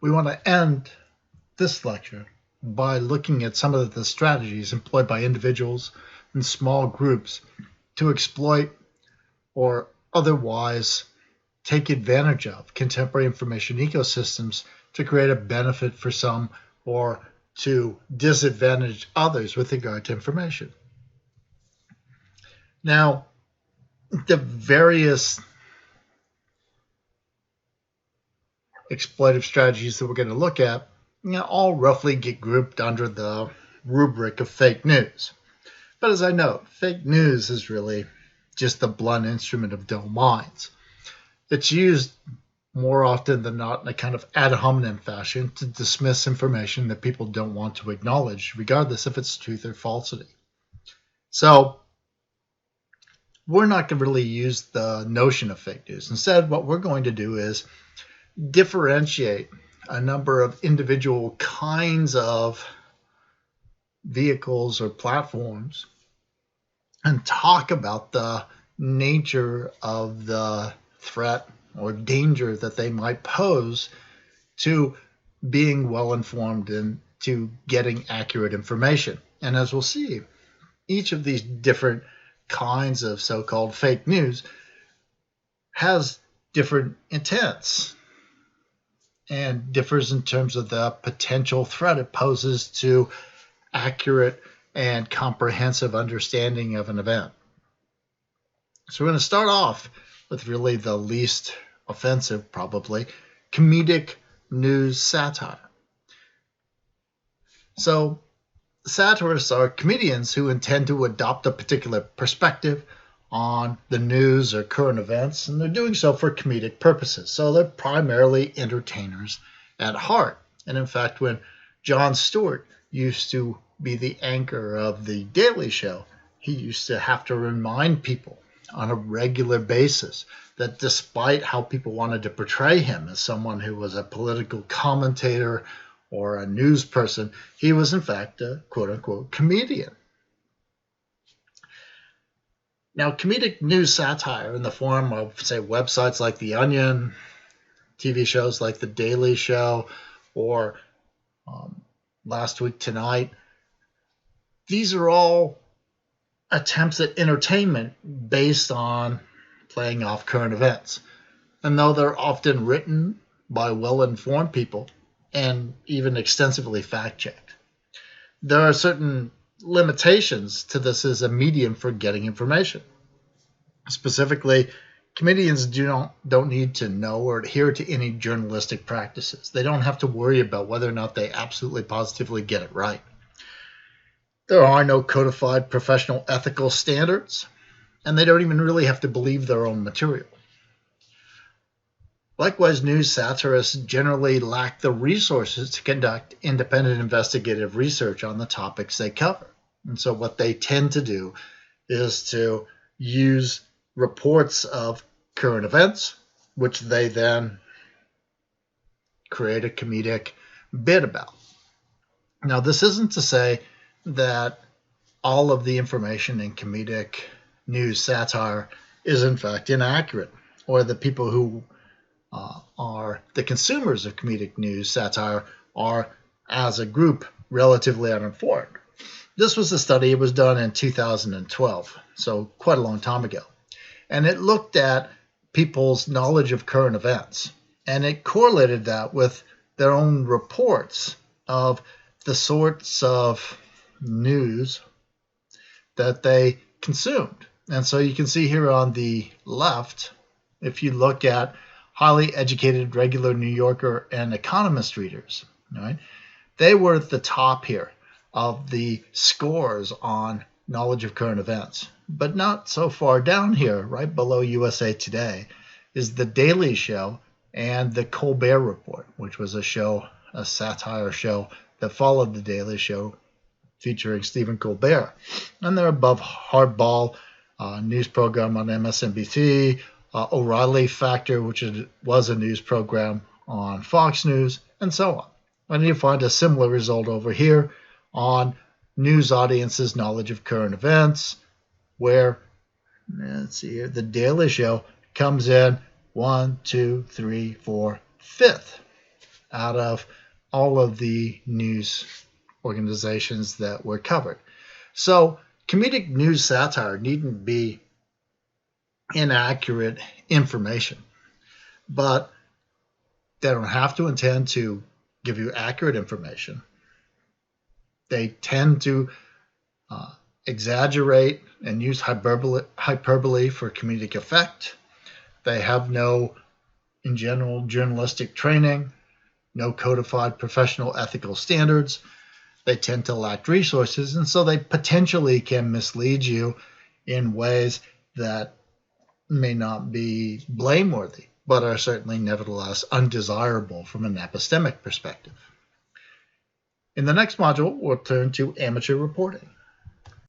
We want to end this lecture by looking at some of the strategies employed by individuals and small groups to exploit or otherwise take advantage of contemporary information ecosystems to create a benefit for some or to disadvantage others with regard to information. Now, the various exploitive strategies that we're going to look at all roughly get grouped under the rubric of fake news. But as I note, fake news is really just the blunt instrument of dull minds. It's used more often than not in a kind of ad hominem fashion to dismiss information that people don't want to acknowledge, regardless if it's truth or falsity. So we're not going to really use the notion of fake news. Instead, what we're going to do is differentiate a number of individual kinds of vehicles or platforms and talk about the nature of the threat or danger that they might pose to being well informed and to getting accurate information. And as we'll see, each of these different kinds of so-called fake news has different intents and differs in terms of the potential threat it poses to accurate and comprehensive understanding of an event. So we're going to start off with really the least offensive, probably, comedic news satire. So satirists are comedians who intend to adopt a particular perspective on the news or current events, and they're doing so for comedic purposes. So they're primarily entertainers at heart. And in fact, when Jon Stewart used to be the anchor of The Daily Show, he used to have to remind people on a regular basis that despite how people wanted to portray him as someone who was a political commentator or a news person, he was in fact a quote-unquote comedian. Now, comedic news satire in the form of, say, websites like The Onion, TV shows like The Daily Show, or Last Week Tonight, these are all attempts at entertainment based on playing off current events. And though they're often written by well-informed people and even extensively fact-checked, there are certain limitations to this as a medium for getting information. Specifically, comedians don't need to know or adhere to any journalistic practices. They don't have to worry about whether or not they absolutely positively get it right. There are no codified professional ethical standards, and they don't even really have to believe their own material. Likewise, news satirists generally lack the resources to conduct independent investigative research on the topics they cover. And so what they tend to do is to use reports of current events, which they then create a comedic bit about. Now, this isn't to say that all of the information in comedic news satire is in fact inaccurate, or the people who are the consumers of comedic news satire are, as a group, relatively uninformed. This was a study. It was done in 2012, so quite a long time ago. And it looked at people's knowledge of current events, and it correlated that with their own reports of the sorts of news that they consumed. And so you can see here on the left, if you look at highly educated regular New Yorker and Economist readers, right, they were at the top here of the scores on knowledge of current events. But not so far down here, right below USA Today, is The Daily Show and The Colbert Report, which was a satire show that followed The Daily Show featuring Stephen Colbert. And they're above Hardball, news program on MSNBC, O'Reilly Factor, which was a news program on Fox News, and so on. And you find a similar result over here on news audiences' knowledge of current events, where, let's see here, The Daily Show comes in 1, 2, 3, 4, 5th out of all of the news organizations that were covered. So comedic news satire needn't be inaccurate information, but they don't have to intend to give you accurate information. They tend to exaggerate and use hyperbole for comedic effect. They have no, in general, journalistic training, no codified professional ethical standards. They tend to lack resources, and so they potentially can mislead you in ways that may not be blameworthy, but are certainly nevertheless undesirable from an epistemic perspective. In the next module, we'll turn to amateur reporting.